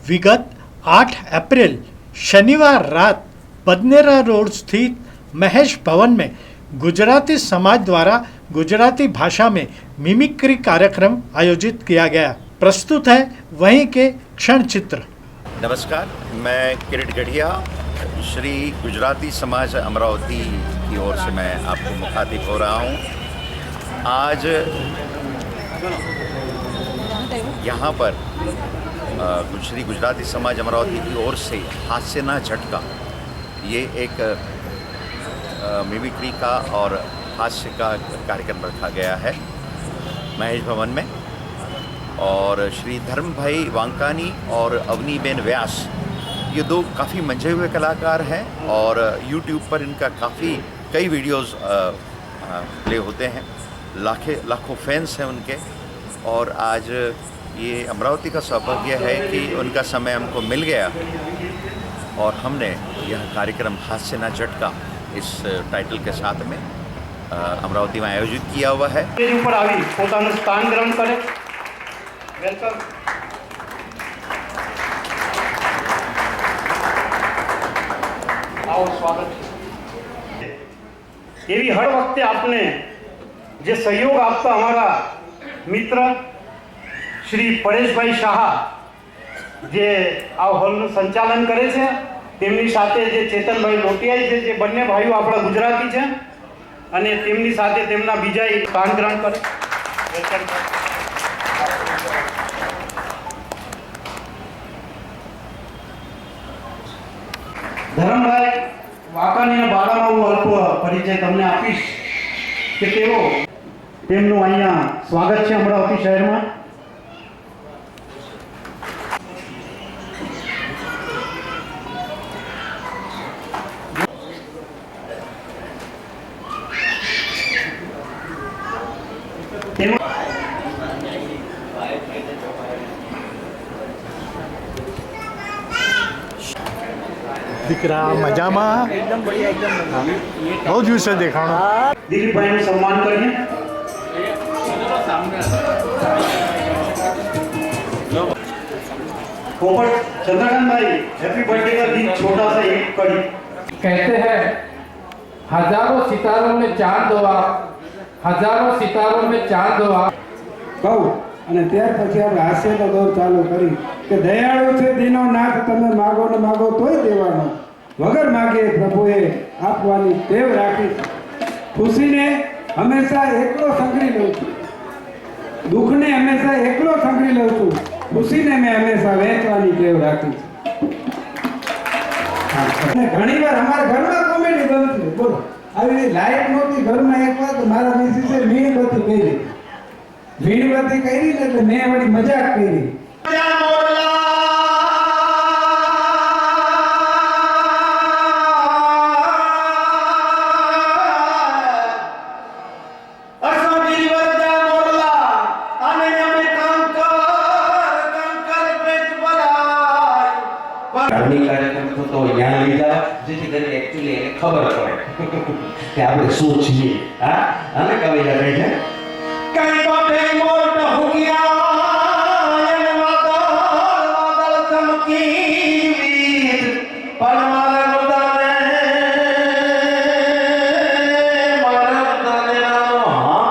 વિગત 8 एप्रैल शनिवार रात बदनेरा रोड स्थित महेश भवन में गुजराती समाज द्वारा गुजराती भाषा में मिमिक्री कार्यक्रम आयोजित किया गया। प्रस्तुत है वहीं के क्षण चित्र। नमस्कार, मैं किरीट गढ़िया श्री गुजराती समाज अमरावती की ओर से मैं आपको मुखातिब हो रहा हूँ। आज यहाँ पर श्री गुजराती समाज अमरावती की ओर से हास्य ना झटका, ये एक मिमिक्री का और हास्य का कार्यक्रम रखा गया है महेश भवन में। और श्री धर्म भाई वांकानी और अवनीबेन व्यास, ये दो काफ़ी मंझे हुए कलाकार हैं और YouTube पर इनका कई वीडियोस प्ले होते हैं। लाखों फैंस हैं उनके। और आज ये अमरावती का सौभाग्य है कि उनका समय हमको मिल गया और हमने यह कार्यक्रम हास्य ना झटका इस टाइटल के साथ में अमरावती में आयोजित किया हुआ है। ऊपर आवी पोताનું સ્થાન ગ્રહણ કરે। વેલકમ। आओ, स्वागत। એવી હર વખતે આપને જે સહયોગ આપતા અમારા મિત્ર શ્રી પરેશભાઈ શાહ, જે આ હોલનું સંચાલન કરે છે, તેમની સાથે જે ચેતનભાઈ લોટિયાઈ છે, જે બંને ભાઈઓ આપણા ગુજરાતી છે, અને તેમની સાથે તેમના બીજા સ્થાન ગ્રહણ કરે। ધરમભાઈ વાંકાણીના બાળામાં હું અલ્પ પરિચય તમને આપીશ કે તેમનું અહીંયા સ્વાગત છે અમરાવતી શહેરમાં। દીકરા મજામાં? एकदम बढ़िया, एकदम બહુ દિવસે દેખાણો। દિલીપભાઈનું સન્માન કરીએ। पोपट चंद्रकांत भाई, हैप्पी बर्थडे का दिन छोटा सा एक कड़ी। कहते हैं हजारों सितारों में चांद हो आप, हजारों सितारों में चांद हो आप। કહું અને ત્યાર પછી આપણે હાસ્યનો દોર ચાલુ કરી કે દયાળુ છે દીનો નાથ, તમે માગો ને માગો તોય દેવાનો, વગર માગે પ્રભુએ આપવાની ટેવ રાખી। ખુશીને હંમેશા એકલો સંઘરી લઉં છું, દુઃખને હંમેશા એકલો સંઘરી લઉં છું, ખુશીને મેં હંમેશા વહેંચવાની ટેવ રાખી છે। ઘણી વાર અમારા ઘરમાં કોમેડી બનતી, બોલો આવી લાઈટ નહોતી ઘરમાં, એક વાર મારા મિસિસે મીણબત્તી કરી, મીણબત્તી કરી ને એટલે મેં વળી મજાક કરી। धार्मिक कार्यक्रम तो यहाँ लीधा જેથી કરીને एक्चुअली એને ખબર પડે કે આપણે શું છીએ। હા, અને કવિતા કહે છે કઈ બાપે મોટ હુકિયા એને વાદળ ચમકી પણ મારે બધાને હાંભળો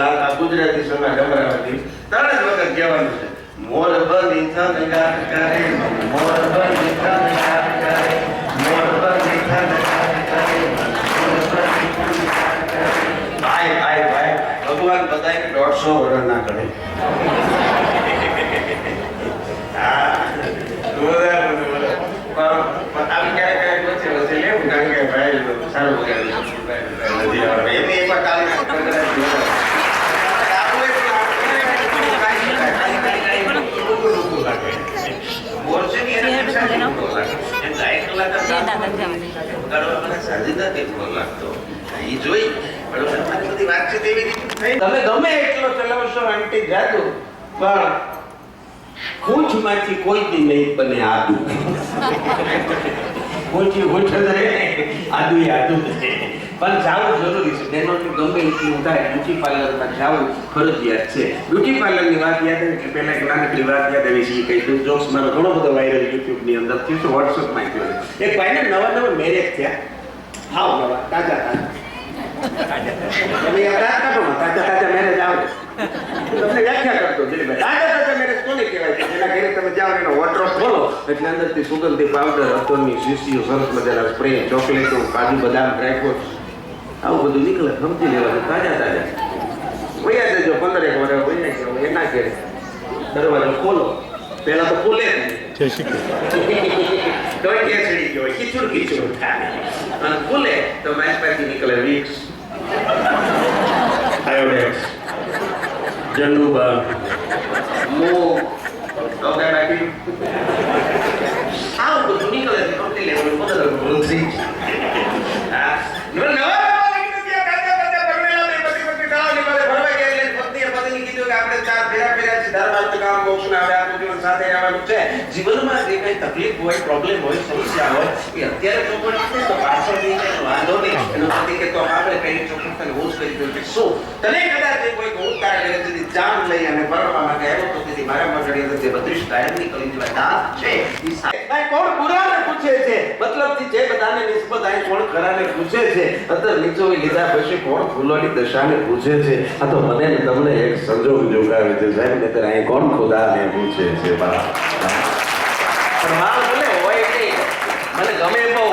આ ગુજરાતી સમાજ અમરાવતી ત્રણ જ વખત કહેવાનું છે. મોર બની થનગાટ કરે, મોર બની થનગાટ કરે, મોર બની થનગાટ કરે, મોર બની થનગાટ કરે. ભાઈ ભાઈ ભાઈ ભગવાન બધાય 150 વર્ષ ના કરે. હા આવી ક્યારેક વચ્ચે વચ્ચે લેવું કારણ કે ભાઈ સારું વગાડ્યું એમને એકવાર કાલે તમે ગમે એટલો ચલાવશો આંટી જાદુ પણ પૂંછમાંથી કોઈ દી નહીં બને આદુ. પૂંછી પૂંછ આદુ આદુ પણ જાવું જરૂરી છે. તેનો ગમે એટલું થાય બ્યુટી પાર્લરમાં જાવું ફરજિયાત છે. બ્યુટી પાર્લરની વાત યાદ આવી એટલે પહેલા એક નાનકડી વાત યાદ આવી છે. કઈ જોક્સ મારો ઘણો બધો વાયરલ યુટ્યુબની અંદર થયું છે, વોટ્સઅપમાં થયો છે. એક ભાઈને નવા મેરેજ થયા, હાવ નવા તાજા તાજા તમે યાદ કાઢો ને તાજા મેરેજ આવે તમને વ્યાખ્યા કરતો દિલીપભાઈ. તાજા મેરેજ કોને કહેવાય છે? જેના ઘરે તમે જાઓ એનો વોર્ડરોબ ખોલો એટલે અંદરથી સુગંધી પાવડર, અત્તરની શીશીઓ, સરસ મજાના સ્પ્રે, ચોકલેટો, કાજુ બદામ, ડ્રાયફ્રૂટ આવું બધું નીકળે. સમજી લેવાનું તાજા તાજા વયા દેજો. 15 વર્ષ વયા ગયો એના ઘરે દરવાજો ખોલો પહેલા તો ખોલે ડોઈ કેસડી ગયો ખીચુડ ખીચુડ થાય અને ખોલે તો મારી પાસે નીકળે વિક્સ, આયોડેક્સ, જંડુબા, મો ઓર્ગેનાઇઝ આવું બધું નીકળે છે. કંપની લેવલ 15 વર્ષ હા નવા જીવનમાં જે કઈ તકલીફ હોય, પ્રોબ્લેમ હોય, સમસ્યા હોય એ અત્યારે ચોખ્ખું તો પાછળ જઈને વાંધો નહીં. એનો પતિ કે તો આપણે કઈ ચોખ્ખું તને હું જ કરી દઉં કે શું તને કદાચ કોઈ હું તારા ઘરે સુધી જામ લઈ અને ભરવા માટે આવ્યો તો તેથી મારા મંડળી અંદર જે 32 ટાયરની કલી જેવા દાંત છે એ સાહેબ કોણ બુરાને પૂછે છે? મતલબથી જે બધાને નિસ્બત અહીં કોણ ખરાને પૂછે છે? અત્યારે નીચોવી લીધા પછી કોણ ફૂલોની દશાને પૂછે છે? આ તો મને ને તમને એક સંજોગ જોગાવે છે સાહેબ. નહીતર અહીં કોણ ખુદાને પૂછે છે? બા પણ માલ ભલે હોય નહીં, મને ગમે બહુ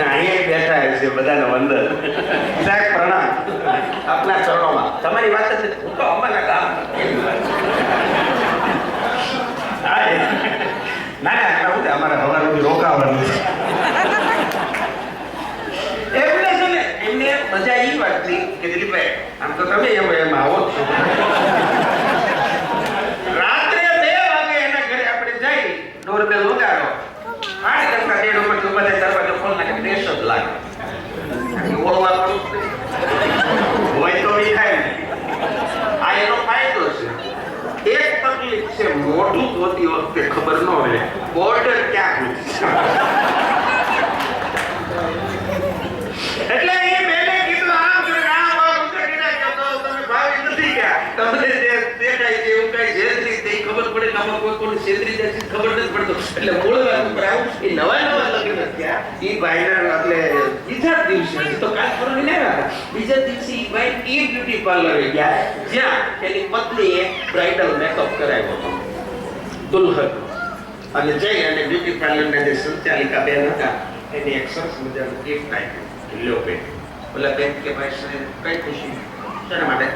અહીંયા બેઠા છે બધાને વંદન. સાહેબ પ્રણામ આપના ચરણોમાં. તમારી વાત જ હું તો અમારા ગામ ના ના હું અમારા હવાર સુધી રોકાવાનું છે. એમને છે ને એમને મજા એ વાતની કે દિલીપભાઈ આમ તો તમે એમ આવો જ છો. રાત્રે 2 વાગે એના ઘરે આપણે જઈ ડોરબેલ વગાડો 8 ઘંટા ડેડ ઉપર બધા દરવાજો ખોલ નાખે ટેસ્ટ જ લાગે. ઓળવા હોય તો એ થાય ને આ એનો ફાયદો છે. એક તકલીફ છે મોઢું ધોતી વખતે ખબર ન રહે બોર્ડર ક્યાં એટલે એ મેલે કીધું આમ કરે આમ તમે ભાવી નથી ગયા તમને જે દેખાય છે એવું કઈ છે જ નહીં. તે ખબર પડે કે આમાં કોઈ કોણ છેતરી જાય છે ખબર નથી પડતો. એટલે મૂળ વાત ઉપર આવું એ નવા લગ્ન થયા એ ભાઈના એટલે બીજા દિવસે તો કાલ પરમ ને બીજા દિવસે એ ભાઈ એ બ્યુટી પાર્લરે ગયા જ્યાં એની પત્નીએ બ્રાઇડલ મેકઅપ કરાવ્યો હતો દુલ્હન. અને જઈ અને બ્યુટી પાર્લરના જે સંચાલિકા બેન હતા એને એક સરસ મજાનું ગિફ્ટ આપ્યું. લ્યો બેન બોલા બેન કે ભાઈ કઈ ખુશી શેના માટે?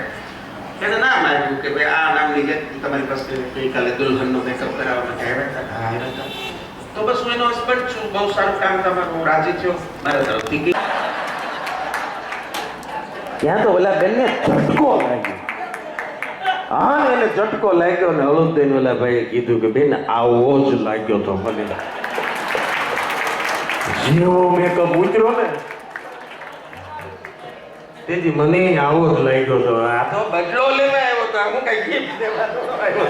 એને નામ આપ્યું કે ભાઈ આ નામની વ્યક્તિ તમારી પાસે ગઈકાલે દુલ્હનનો મેકઅપ કરાવવા માટે આવ્યા હતા. તો બસ હું એનો હસબન્ડ છું. બહુ સારું કામ તમારું, હું રાજી છું મારા તરફથી. ત્યાં તો ઓલા બેનને ઝટકો લાગ્યો. હા એને ઝટકો લાગ્યો ને હળુદેન ઓલા ભાઈએ કીધું કે બેન આવો જ લાગ્યો તો મને. જેવો મેકઅપ ઉતર્યો ને તેથી મને આવો જ લાગ્યો તો. આ તો બદલો લેવા આવ્યો તો હું કઈ ગિફ્ટ દેવા આવ્યો.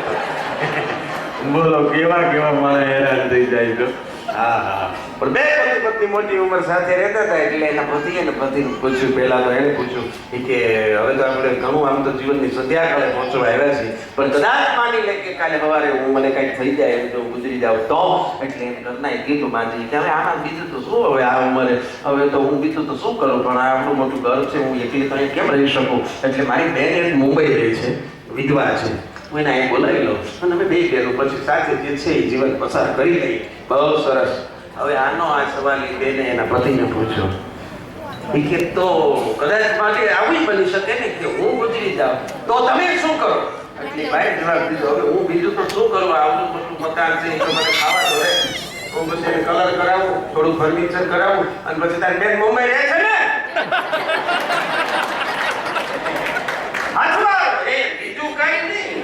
બોલો કેવા કેવા માણસ હેરાન થઈ જાય તો. હા હા પણ બે પતિ પત્ની મોટી ઉંમર સાથે રહેતા હતા એટલે એના પતિએ ને પતિને પૂછ્યું, પહેલા તો એને પૂછ્યું કે હવે તો આપણે ઘણું આમ તો જીવનની સંધ્યા કાળે પહોંચવા આવ્યા છીએ, પણ કદાચ માની લે કે કાલે સવારે હું મને કંઈક થઈ જાય તો ગુજરી જાઉં તો, એટલે એને ઘરનાએ કીધું માજી કે હવે આમાં બીજું તો શું, હવે આ ઉંમરે હવે તો હું બીજું તો શું કરું, પણ આ આટલું મોટું ઘર છે, હું એકલી તો અહીંયા કેમ રહી શકું, એટલે મારી બેન એક મુંબઈ રહી છે, વિધવા છે, હું એને અહીં બોલાવી લઉં અને અમે બે બહેનો પછી સાથે જે છે એ જીવન પસાર કરી લઈએ. બહુ સરસ. હવે આનો આ સવાલ એ બેને એના પતિને પૂછ્યો કે તો કદાચ માટે આવી બની શકે ને કે હું ગુજરી જાઉં તો તમે શું કરો? એટલે ભાઈ જવાબ દીધો, હવે હું બીજું તો શું કરું, આવડું મોટું મકાન છે તો મને ખાવા દો, હું પછી એને કલર કરાવું, થોડું ફર્નિચર કરાવું અને પછી તારી બેન મુંબઈ રહે છે ને અથવા એ બીજું કઈ નહીં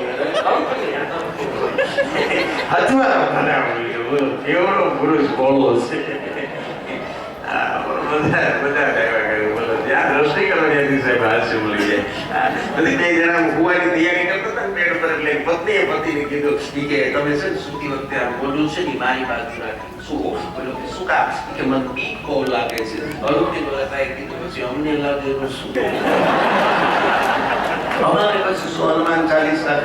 અથવા કેવડો પુરુષ બોલો છે. ત્યાં દ્રષ્ટિ કરવાની સાહેબ હાસ્ય મળી જાય. બધી બે જણા કુવાની તૈયારી કરતા હતા પેડ પર એટલે પત્નીએ પતિને કીધું કે તમે છે ને સુતી વખતે આમ બોલું છે ને મારી બાજુ રાખી શું બોલો કે શું કામ કે મને બીક બહુ લાગે છે. અરુણની બોલાતા કીધું પછી અમને લાગે એનું શું અમારે પછી શું હનુમાન ચાલીસા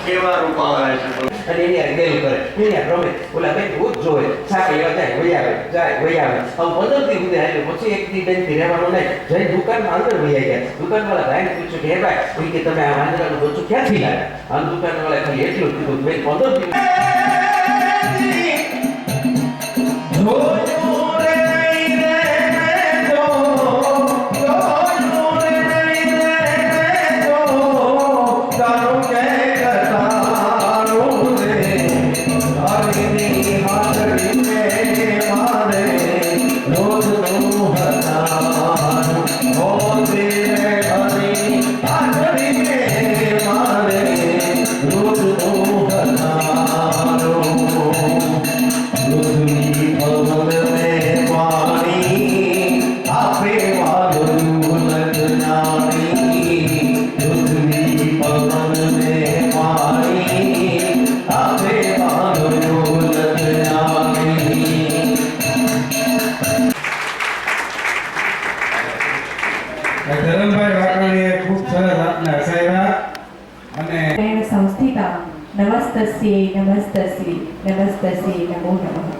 કેવા રૂપા આવે છે અને એની આગળ કરે એની રમે ઓલા બેન ભૂત જોવે સાકે લેવા જાય વહી આવે હવે 15 દી સુધી આવ્યો પછી એક દી બેન થી રહેવાનું નહીં જઈ દુકાનમાં અંદર વહી ગયા. દુકાનવાળા ભાઈને પૂછ્યું કે હે ભાઈ કે તમે આ વાંદરાનું બચ્ચું ક્યાંથી લાવ્યા? આ દુકાનવાળા ખાલી એટલું જ કીધું બેન 15 દી ધરમભાઈ વાઘાણીએ ખૂબ સરસ આપને હસાવ્યા અને સંસ્થિતા નમસ્તસ્યે નમસ્તસ્યે નમસ્તસ્યે નમો નમઃ.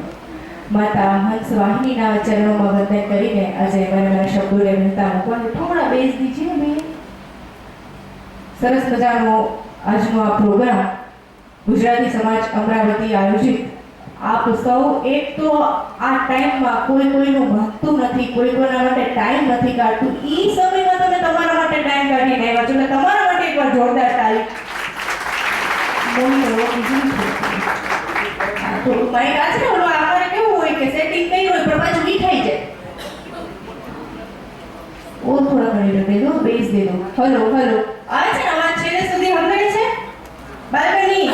માતા હંસ વાહિનીના ચરણોમાં વંદન કરીને આજે મારા શબ્દોને વહેતા મૂકવા થોડા બેસ દીજીએ મેં. સરસ મજાનો આજનો આ પ્રોગ્રામ ગુજરાતી સમાજ અમરાવતી આયોજિત. આપ સૌ એક તો આ ટાઈમમાં કોઈનું ભણતું નથી, કોઈના માટે ટાઈમ નથી કાઢતું, એ સમયમાં તમે તમારા માટે ટાઈમ કાઢીને આવ્યા છો એટલે તમારા માટે એકવાર જોરદાર તાળી. થોડું માઇક આ છે ઓલો અમારે કેવું હોય કે સેટિંગ નહીં હોય પણ પાછું મીઠાઈ જાય. ઓ થોડા ઘણી દે દો, બેસ દે દો. હલો હલો આ છે ને અવાજ છેલ્લે સુધી સંભળાય છે? બાલ્કની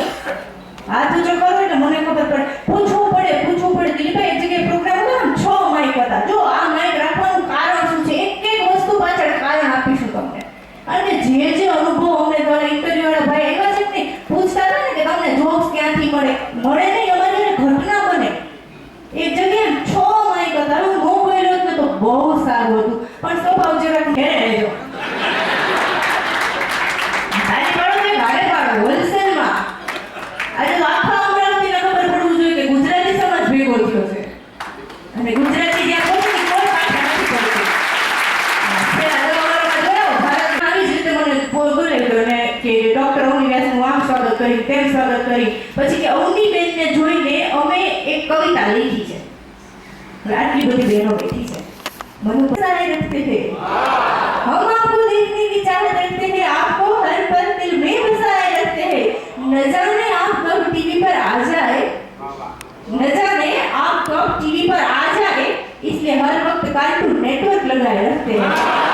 હાથ ઊંચો કરો એટલે મને ખબર પડે. પૂછવું પડે દિલીપભાઈ એક જગ્યાએ પ્રોગ્રામ હતો ને 6 માઇક હતા. જો આ માઇક રાખવાનું કારણ શું છે? એક વસ્તુ પાછળ કારણ આપીશું તમને. અને જે અનુભવ અમને દ્વારા ઇન્ટરવ્યુ વાળા ભાઈ આવ્યા છે ને પૂછતા હતા ને કે તમને જોબ્સ ક્યાંથી મળે નહીં, અમારી ઘટના બને. એક જગ્યાએ 6 માઇક હતા. હું નો બોલ્યો ને તો બહુ સારું હતું પણ સ્વભાવ જરાક ઘેરે રહેજો. ભારે પાડો હોલસેલમાં આજે આખા અમરાવતીને ખબર પડવું જોઈએ કે ગુજરાતી સમાજ ભેગો થયો છે અને ગુજરાતી જ્યાં કોઈ પાછા નથી પડતી. આવી જ રીતે મને બોલાવ્યો ને કે ડોક્ટર અવની વ્યાસનું આમ સ્વાગત કરી તેમ સ્વાગત કરી પછી કે અવની બેનને જોઈને અમે એક કવિતા લખી છે. આટલી બધી બહેનો બેઠી છે. મને પસારે રખતે थे हम आपको देखने की चाहत रखते हैं, आपको हर पल दिल में बसाए रखते हैं, न जाने आप कब टीवी पर आ जाए, न जाने आप कब टीवी पर आ जाए, इसलिए हर वक्त कार्टून नेटवर्क लगाए रखते हैं.